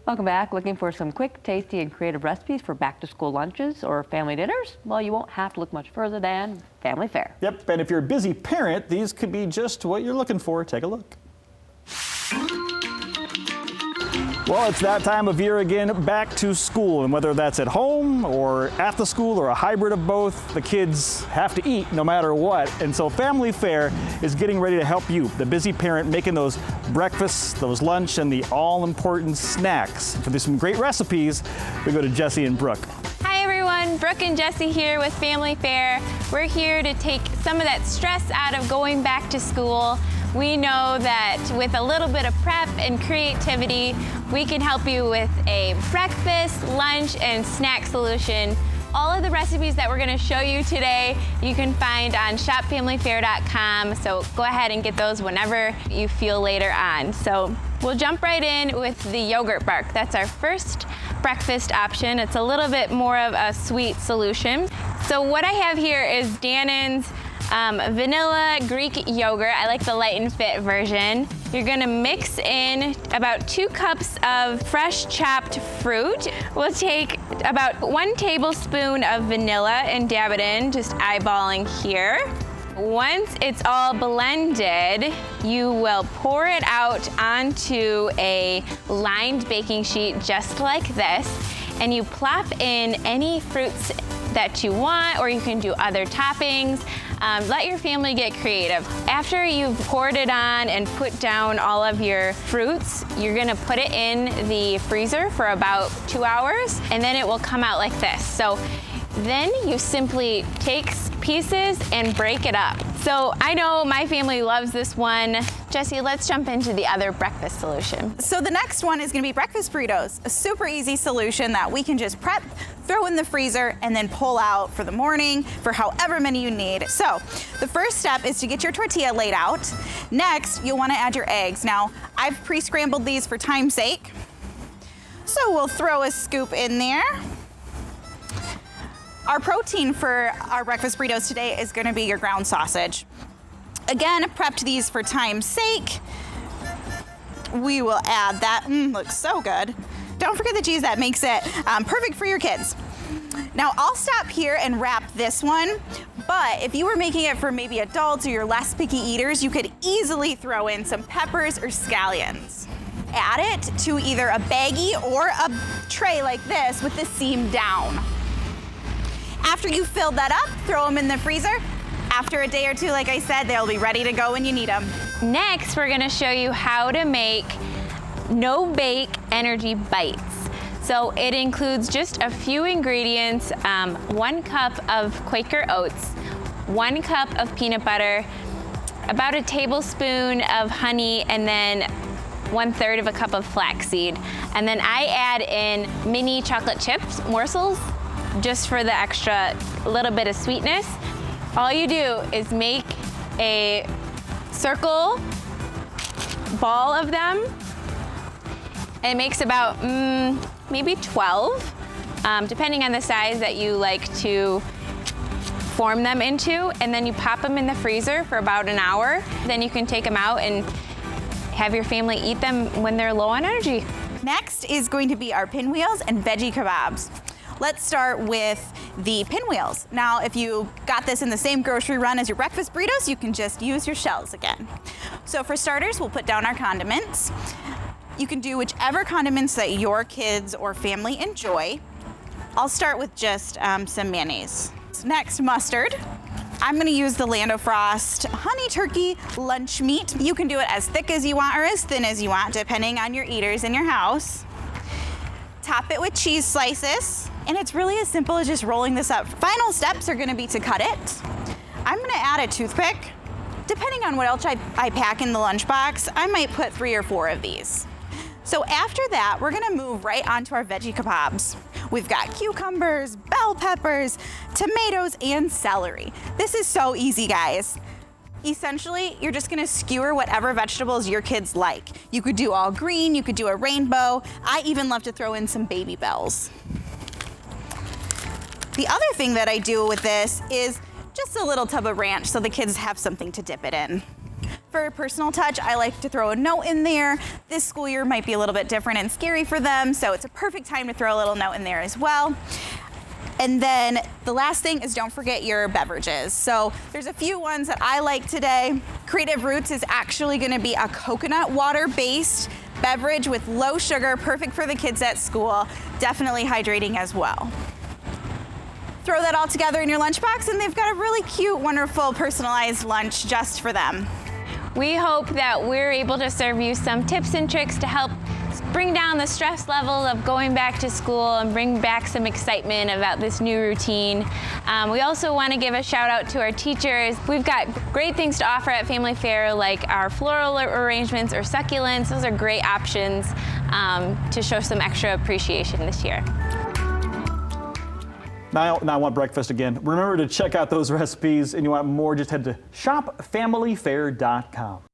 Welcome back. Looking for some quick, tasty, and creative recipes for back-to-school lunches or family dinners? Well, you won't have to look much further than Family Fare. Yep, and if you're a busy parent, these could be just what you're looking for. Take a look. Well, it's that time of year again, back to school, and whether that's at home or at the school or a hybrid of both, the kids have to eat no matter what. And so Family Fare is getting ready to help you, the busy parent, making those breakfasts, those lunch, and the all-important snacks. For some great recipes, we go to Jessie and Brooke. Hi everyone, Brooke and Jessie here with Family Fare. We're here to take some of that stress out of going back to school. We know that with a little bit of prep and creativity, we can help you with a breakfast, lunch, and snack solution. All of the recipes that we're gonna show you today, you can find on shopfamilyfare.com. So go ahead and get those whenever you feel later on. So we'll jump right in with the yogurt bark. That's our first breakfast option. It's a little bit more of a sweet solution. So what I have here is Dannon's vanilla Greek yogurt. I like the light and fit version. You're gonna mix in about 2 cups of fresh chopped fruit. We'll take about 1 tablespoon of vanilla and dab it in, just eyeballing here. Once it's all blended, you will pour it out onto a lined baking sheet just like this, and you plop in any fruits that you want, or you can do other toppings. Let your family get creative. After you've poured it on and put down all of your fruits, you're gonna put it in the freezer for about 2 hours, and then it will come out like this. So then you simply take pieces and break it up. So I know my family loves this one. Jessie, let's jump into the other breakfast solution. So the next one is gonna be breakfast burritos, a super easy solution that we can just prep, throw in the freezer, and then pull out for the morning for however many you need. So the first step is to get your tortilla laid out. Next, you'll wanna add your eggs. Now, I've pre-scrambled these for time's sake. So we'll throw a scoop in there. Our protein for our breakfast burritos today is gonna be your ground sausage. Again, prepped these for time's sake. We will add that, looks so good. Don't forget the cheese, that makes it perfect for your kids. Now I'll stop here and wrap this one, but if you were making it for maybe adults or your less picky eaters, you could easily throw in some peppers or scallions. Add it to either a baggie or a tray like this with the seam down. After you've filled that up, throw them in the freezer. After a day or two, like I said, they'll be ready to go when you need them. Next, we're gonna show you how to make no-bake energy bites. So it includes just a few ingredients, 1 cup of Quaker oats, 1 cup of peanut butter, about a tablespoon of honey, and then 1/3 of a cup of flaxseed. And then I add in mini chocolate chips morsels, just for the extra little bit of sweetness. All you do is make a circle ball of them. It makes about maybe 12, depending on the size that you like to form them into. And then you pop them in the freezer for about an hour. Then you can take them out and have your family eat them when they're low on energy. Next is going to be our pinwheels and veggie kebabs. Let's start with the pinwheels. Now, if you got this in the same grocery run as your breakfast burritos, you can just use your shells again. So for starters, we'll put down our condiments. You can do whichever condiments that your kids or family enjoy. I'll start with just some mayonnaise. Next, mustard. I'm gonna use the Land O'Frost honey turkey lunch meat. You can do it as thick as you want or as thin as you want, depending on your eaters in your house. Top it with cheese slices. And it's really as simple as just rolling this up. Final steps are gonna be to cut it. I'm gonna add a toothpick. Depending on what else I pack in the lunchbox, I might put 3 or 4 of these. So after that, we're gonna move right onto our veggie kebabs. We've got cucumbers, bell peppers, tomatoes, and celery. This is so easy, guys. Essentially, you're just gonna skewer whatever vegetables your kids like. You could do all green, you could do a rainbow. I even love to throw in some baby bells. The other thing that I do with this is just a little tub of ranch so the kids have something to dip it in. For a personal touch, I like to throw a note in there. This school year might be a little bit different and scary for them, so it's a perfect time to throw a little note in there as well. And then the last thing is don't forget your beverages. So there's a few ones that I like today. Creative Roots is actually gonna be a coconut water-based beverage with low sugar, perfect for the kids at school, definitely hydrating as well. Throw that all together in your lunchbox and they've got a really cute, wonderful, personalized lunch just for them. We hope that we're able to serve you some tips and tricks to help bring down the stress level of going back to school and bring back some excitement about this new routine. We also want to give a shout out to our teachers. We've got great things to offer at Family Fare, like our floral arrangements or succulents. Those are great options to show some extra appreciation this year. Now I want breakfast again. Remember to check out those recipes, and you want more, just head to shopfamilyfare.com.